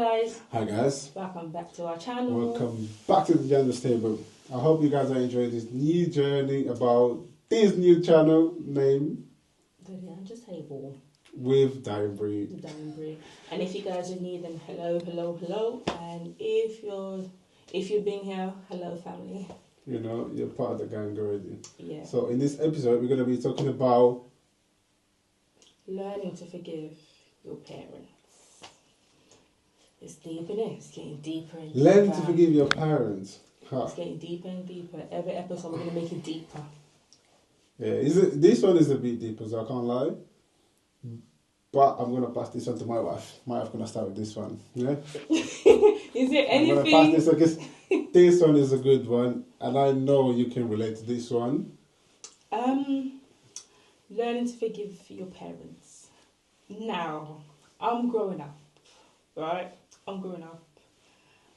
guys, Hi guys, welcome back to our channel. welcome back to the Gender Table. I hope you guys are enjoying this new journey about this new channel named The Gender Table with Dying Breed. with Darren Bray. And if you guys are new, then hello. And if you've been here, hello family. You know, you're part of the gang already. Yeah. So in this episode, we're going to be talking about Learning to forgive your parents. It's deep in it. It's getting deeper and deeper. learning to forgive your parents. Huh. It's getting deeper and deeper. Every episode we're gonna make it deeper. Yeah, this one is a bit deeper, so I can't lie. But I'm going to pass this on to my wife. My wife's going to start with this one. Yeah? Is there I'm going to anything? pass this on because this one is a good one. And I know you can relate to this one. Learning to forgive your parents. Now, I'm growing up, right?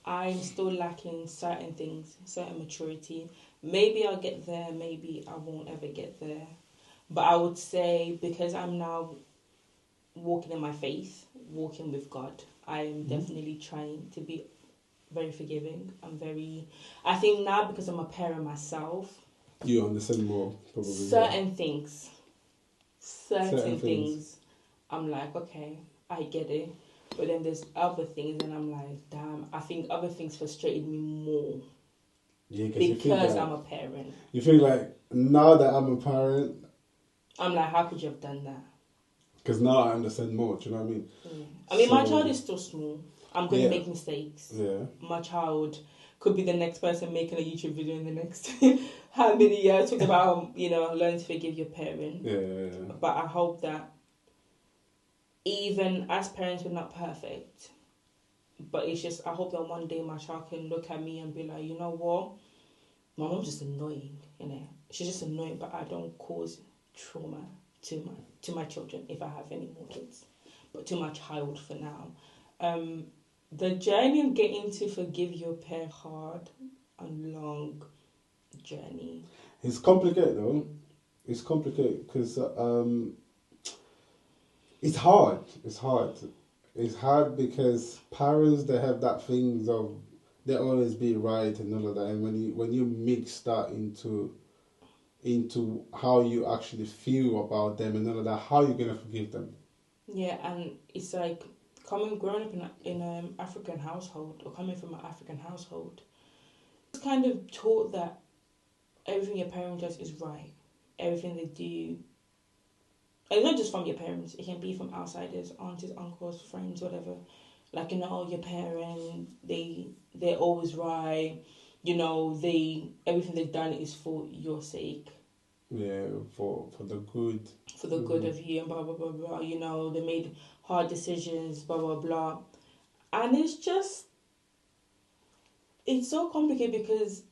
I'm still lacking certain things, certain maturity. Maybe I'll get there, maybe I won't ever get there. But I would say because I'm now walking in my faith, walking with God, I'm definitely trying to be very forgiving. I think now because I'm a parent myself, You understand more, probably. certain things, Certain things, I'm like, okay, I get it. But then there's other things, and I'm like, damn, I think other things frustrated me more Yeah, because I'm a parent. You feel like, now that I'm a parent, I'm like, how could you have done that? because now I understand more, do you know what I mean? Yeah. I mean, my So- child is still small. I'm going to make mistakes. Yeah. My child could be the next person making a YouTube video in the next how many years. Talk about, learn to forgive your parent. Yeah. But I hope that even as parents, we're not perfect. But it's just, I hope that one day my child can look at me and be like, you know what? My mom's just annoying, She's just annoying, but I don't cause trauma to my children if I have any more kids. But to my child for now. The journey of getting to forgive your parents, hard and long journey. It's complicated though. It's complicated because it's hard. It's hard because parents, they have that things of they always be right and all of that, and when you mix that into how you actually feel about them and all of that, how you gonna forgive them? Yeah, and it's like growing up in an African household, or coming from an African household, it's kind of taught that everything your parent does is right. Everything they do, and not just from your parents, it can be from outsiders, aunties, uncles, friends, whatever. Like, your parent, they're always right. Everything they've done is for your sake. Yeah, for the good. For the good of you, and blah, blah, blah, blah. They made hard decisions, blah, blah, blah. And it's so complicated because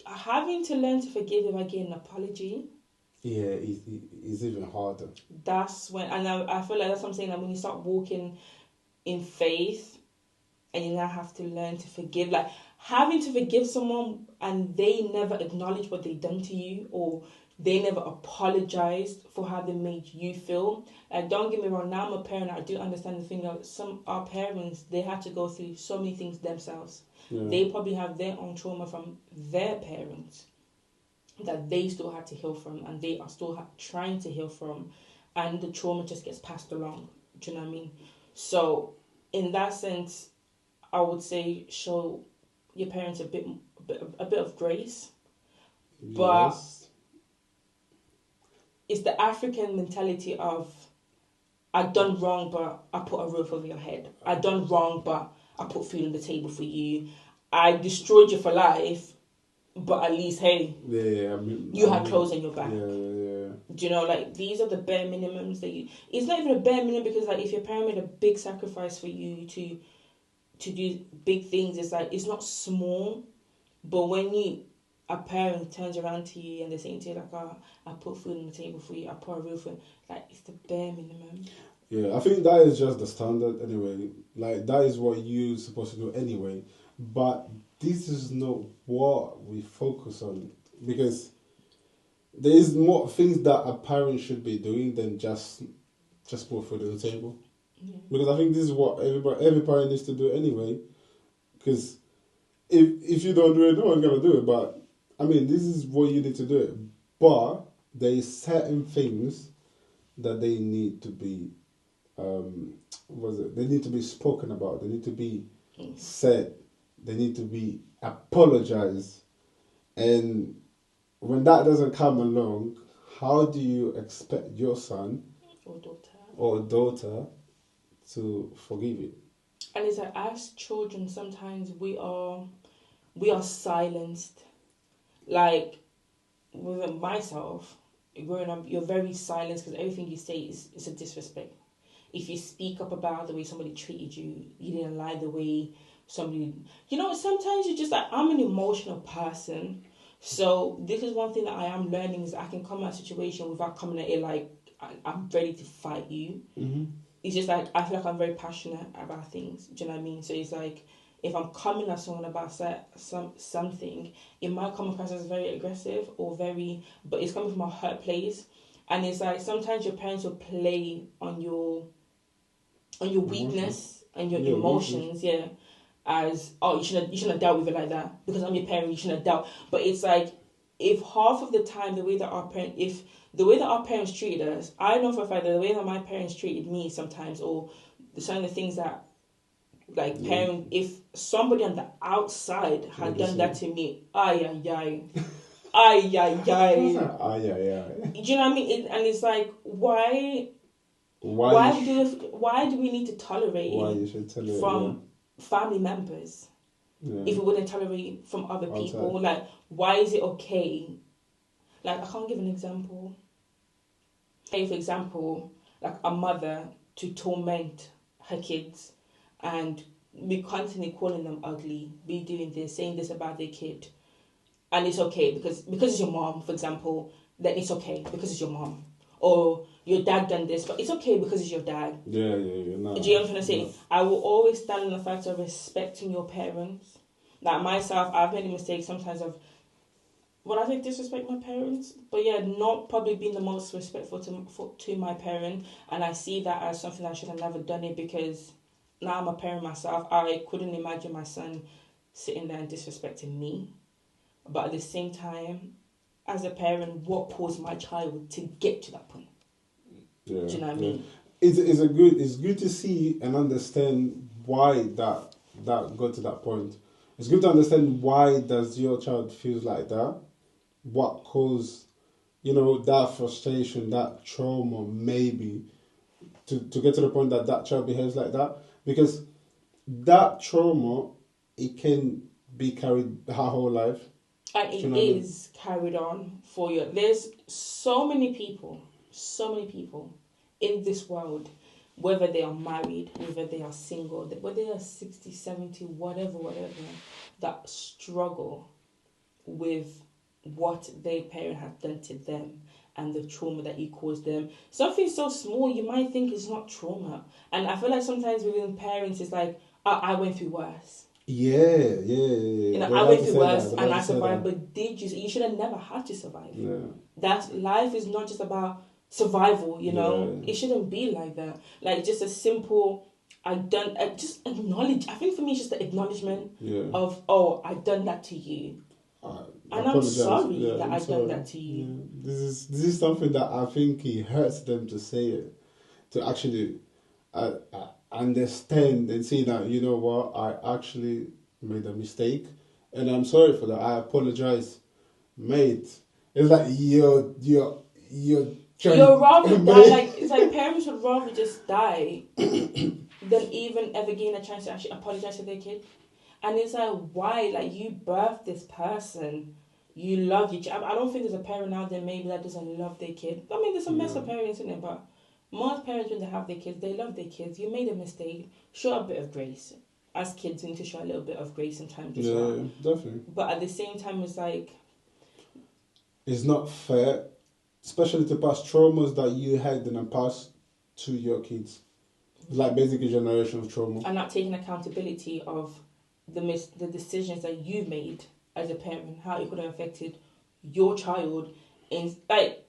having to learn to forgive if I get an apology. Yeah, it's even harder. That's when, and I feel like that's what I'm saying, that when you start walking in faith and you now have to learn to forgive, like having to forgive someone and they never acknowledge what they've done to you, or they never apologized for how they made you feel. Like, don't get me wrong, now I'm a parent, I do understand the thing that our parents, they had to go through so many things themselves. Yeah. They probably have their own trauma from their parents that they still had to heal from, and they are still trying to heal from, and the trauma just gets passed along. Do you know what I mean? So, in that sense, I would say show your parents a bit of grace, but Yes. it's the African mentality of I done wrong, but I put a roof over your head. I done wrong, but I put food on the table for you. I destroyed you for life, but at least, hey, Yeah, you had clothes on your back. Yeah. Do you know, like, these are the bare minimums that you... It's not even a bare minimum because, like, if your parent made a big sacrifice for you to do big things, it's like, it's not small. But when a parent turns around to you and they're saying to you, like, I put food on the table for you, I put a roof on, like, it's the bare minimum. Yeah, I think that is just the standard anyway. Like, that is what you're supposed to do anyway. But this is not what we focus on, because there is more things that a parent should be doing than just put food on the table. Because I think this is what every parent needs to do anyway. Because if you don't do it, no one's gonna do it. But I mean, this is what you need to do it. But there is certain things that they need to be, they need to be spoken about. They need to be said. They need to be apologized. And when that doesn't come along, how do you expect your son or daughter to forgive you? And it's like, as children, sometimes we are silenced. Like, with myself, growing up, you're very silenced because everything you say is a disrespect. If you speak up about the way somebody treated you, you didn't like the way somebody... sometimes you're just like, I'm an emotional person. So this is one thing that I am learning, is I can come at a situation without coming at it like I'm ready to fight you. Mm-hmm. It's just like, I feel like I'm very passionate about things. Do you know what I mean? So it's like, if I'm coming at someone about something, it might come across as very aggressive but it's coming from a hurt place. And it's like, sometimes your parents will play on your weakness and your emotions, as, oh, you shouldn't have dealt with it like that because I'm your parent, you shouldn't have dealt. But it's like, if half of the time the way that our parents treated us, I know for a fact that the way that my parents treated me sometimes, or some of the things that, like, if somebody on the outside had done that to me, ay. Do you know what I mean? And it's like, why do we need to tolerate it from family members if we wouldn't tolerate from other people? Like, why is it okay? Like, I can't give an example. Say, for example, like a mother to torment her kids and be constantly calling them ugly, be doing this, saying this about their kid, and it's okay because it's your mom, for example, then it's okay because it's your mom. Or your dad done this, but it's okay because it's your dad. Yeah. No, do you know what I'm trying to say? No. I will always stand on the fact of respecting your parents. Like myself, I've made a mistake sometimes of, when I say disrespect my parents, but not probably being the most respectful to my parent, and I see that as something I should have never done it, because now I'm a parent myself. I couldn't imagine my son sitting there and disrespecting me. But at the same time, as a parent, what caused my child to get to that point? Yeah, do you know what I mean? It's good to see and understand why that got to that point. It's good to understand why does your child feels like that. What caused, that frustration, that trauma, maybe, to get to the point that child behaves like that. Because that trauma, it can be carried her whole life. And it is carried on for you. There's so many people in this world, whether they are married, whether they are single, whether they are 60, 70, whatever, that struggle with what their parent have done to them and the trauma that it caused them. Something so small you might think is not trauma. And I feel like sometimes within parents it's like, I went through worse. Yeah. I went through worse and I survived, but you should have never had to survive. Yeah. Life is not just about survival, It shouldn't be like that. Like, just a simple, just acknowledge. I think for me it's just the acknowledgement of, oh, I've done that to you. And I'm sorry that I've done that to you. Yeah. This is something that I think it hurts them to say it, to actually understand and see that, you know what, I actually made a mistake and I'm sorry for that. I apologize, mate. It's like you're rather die. Like, it's like parents would rather just die than even ever gain a chance to actually apologize to their kid. And it's like, why? Like, you birthed this person. You love your child. I don't think there's a parent out there maybe that doesn't love their kid. I mean, there's a mess of parents in it, but most parents, when they have their kids, they love their kids. You made a mistake. Show a bit of grace. As kids, we need to show a little bit of grace sometimes as well. Yeah, definitely. But at the same time, it's like, it's not fair, especially to pass traumas that you had and pass to your kids. It's like basically generational trauma. And not taking accountability of the decisions that you made as a parent, how it could have affected your child. And like,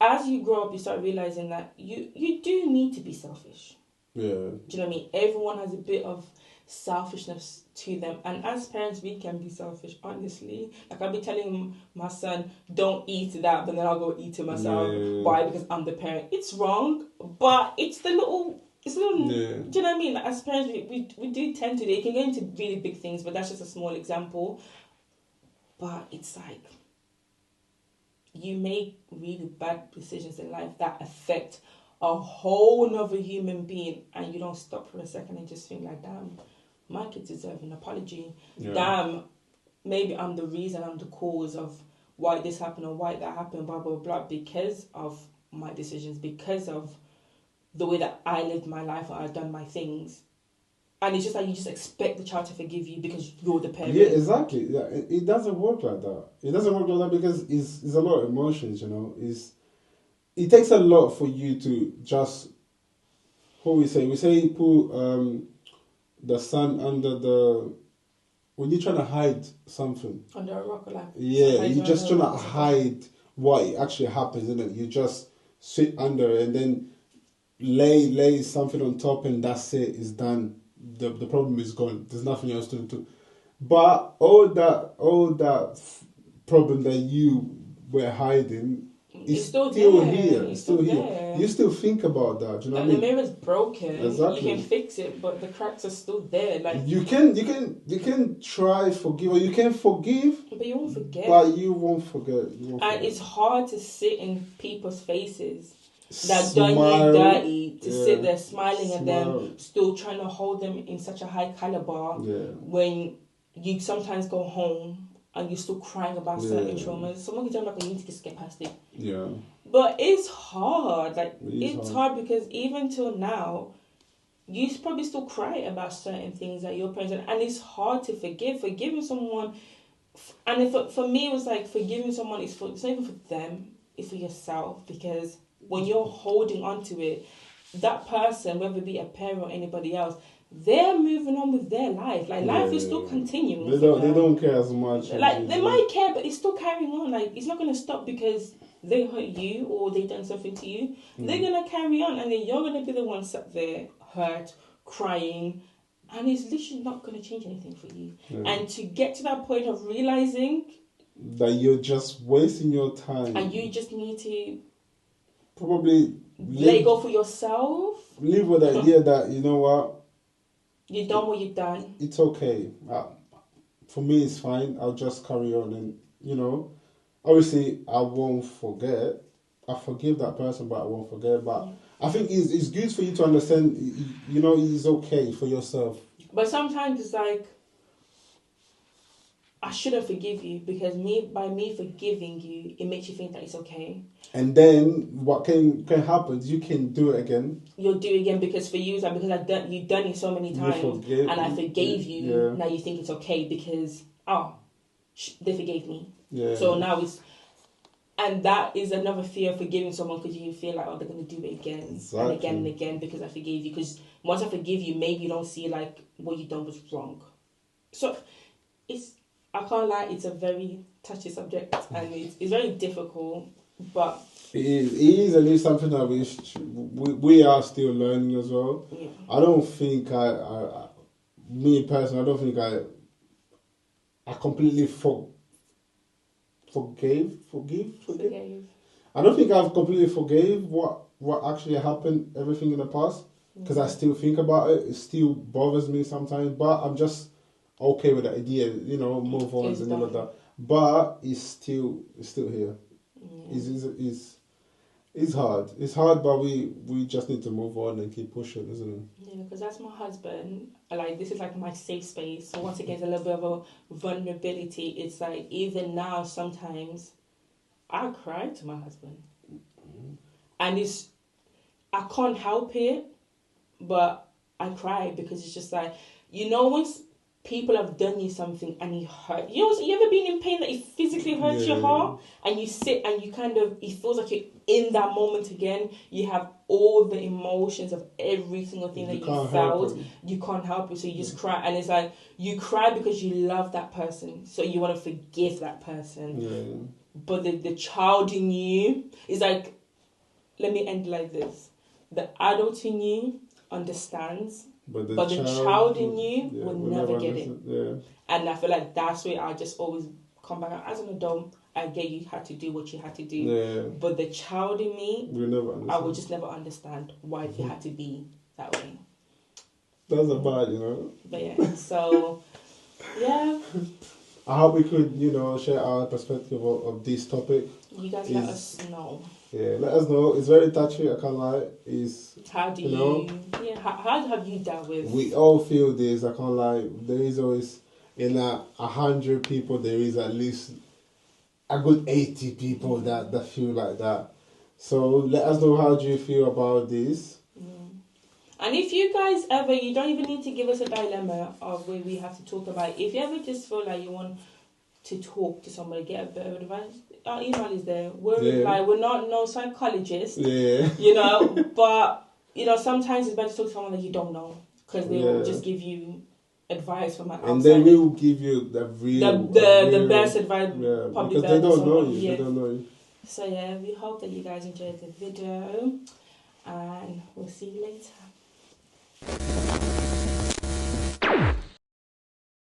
as you grow up, you start realizing that you do need to be selfish. Yeah. Do you know what I mean? Everyone has a bit of selfishness to them, and as parents we can be selfish, honestly. Like I'll be telling my son, don't eat that, but then I'll go eat it myself. Yeah. Why? Because I'm the parent. It's wrong, but it's the little Yeah. do you know what I mean? Like, as parents we do tend to, it can go into really big things, but that's just a small example. But it's like you make really bad decisions in life that affect a whole nother human being, and you don't stop for a second and just think like, damn, my kids deserve an apology. Yeah. Damn, maybe I'm the reason, I'm the cause of why this happened or why that happened, blah blah blah, because of my decisions, because of the way that I lived my life or I've done my things. And it's just like you just expect the child to forgive you because you're the parent. Yeah, exactly. Yeah, it doesn't work like that. It doesn't work like that because it's a lot of emotions, you know. It takes a lot for you to just, what we say you put the sun under the, when you're trying to hide something. Under a rock or like. Yeah, you're just trying to hide what actually happens, isn't it? You just sit under it and then lay something on top and that's it, it's done. The problem is gone. There's nothing else to do. But all that problem that you were hiding is still here. It's still here. There. You still think about that. Do you know and what I mean? The mirror's broken. Exactly. You can fix it, but the cracks are still there. Like you can try forgive, or you can forgive, but you won't forget. But you won't forget. And it's hard to sit in people's faces that done you dirty to sit there smiling at them, still trying to hold them in such a high caliber. When you sometimes go home and you're still crying about certain traumas. Someone can tell me like, you need to just get past it. Yeah. But it's hard. Like it's hard because even till now, you probably still cry about certain things that your parents and it's hard to forgive. Forgiving someone, and for me it was like forgiving someone it's not even for them, it's for yourself, because when you're holding on to it, that person, whether it be a parent or anybody else, they're moving on with their life. Like life is still continuing. They don't care as much. Like they might care, but it's still carrying on. Like it's not gonna stop because they hurt you or they done something to you. They're gonna carry on, and then you're gonna be the one sat there hurt, crying, and it's literally not gonna change anything for you. And to get to that point of realizing that you're just wasting your time, and you just need to probably let go for yourself. Live with the idea that, you know what, you've done what you've done. It's okay. For me, it's fine. I'll just carry on, and you know, obviously, I won't forget. I forgive that person, but I won't forget. But I think it's good for you to understand. You know, it's okay for yourself. But sometimes it's like, I shouldn't forgive you because by me forgiving you, it makes you think that it's okay. And then what can happen is you can do it again. You'll do it again because for you, it's like because you've done it so many times and I forgave you. Yeah. Now you think it's okay because they forgave me. Yeah. So now and that is another fear of forgiving someone because you feel like they're going to do it again and again and again because I forgave you. Because once I forgive you, maybe you don't see like what you done was wrong. So I can't lie, it's a very touchy subject and it's very difficult, but it is at least something that we are still learning as well. Yeah. I don't think me personally, I don't think I completely forgive. I don't think I've completely forgave what actually happened, everything in the past, because I still think about it. It still bothers me sometimes, but I'm just okay with the idea, you know, move on and all of that. But it's still here. Yeah. It's hard. It's hard, but we just need to move on and keep pushing, isn't it? Yeah, because that's my husband. Like this is like my safe space. So once again, it's a little bit of a vulnerability. It's like even now sometimes I cry to my husband, and I can't help it, but I cry because it's just like, you know, once people have done you something and you hurt you ever been in pain that it physically hurts your heart, and you sit and you kind of, it feels like you're in that moment again. You have all the emotions of every single thing that you felt. You can't help it, so you just cry, and it's like you cry because you love that person, so you want to forgive that person. But the child in you is like, let me end like this: the adult in you understands, but the child in you will never get it. Yeah. And I feel like that's where I just always come back. As an adult, I get you had to do what you had to do. Yeah. But the child in me, we never understand. I will just never understand why you had to be that way. That's a bad, you know. But yeah, so yeah. I hope we could, share our perspective of this topic. You guys let us know. Yeah, let us know. It's very touchy, I can't lie. How do you how have you dealt with? We all feel this, I can't lie. There is always, in 100 people, there is at least a good 80 people that feel like that. So let us know, how do you feel about this? And if you guys ever, you don't even need to give us a dilemma of where we have to talk about it. If you ever just feel like you want to talk to somebody, get a bit of advice, our email is there. We're not no psychologists, but sometimes it's better to talk to someone that you don't know, because they will just give you advice from outside. And they will give you the best advice, because they don't know you. They don't know you. So yeah, we hope that you guys enjoyed the video, and we'll see you later.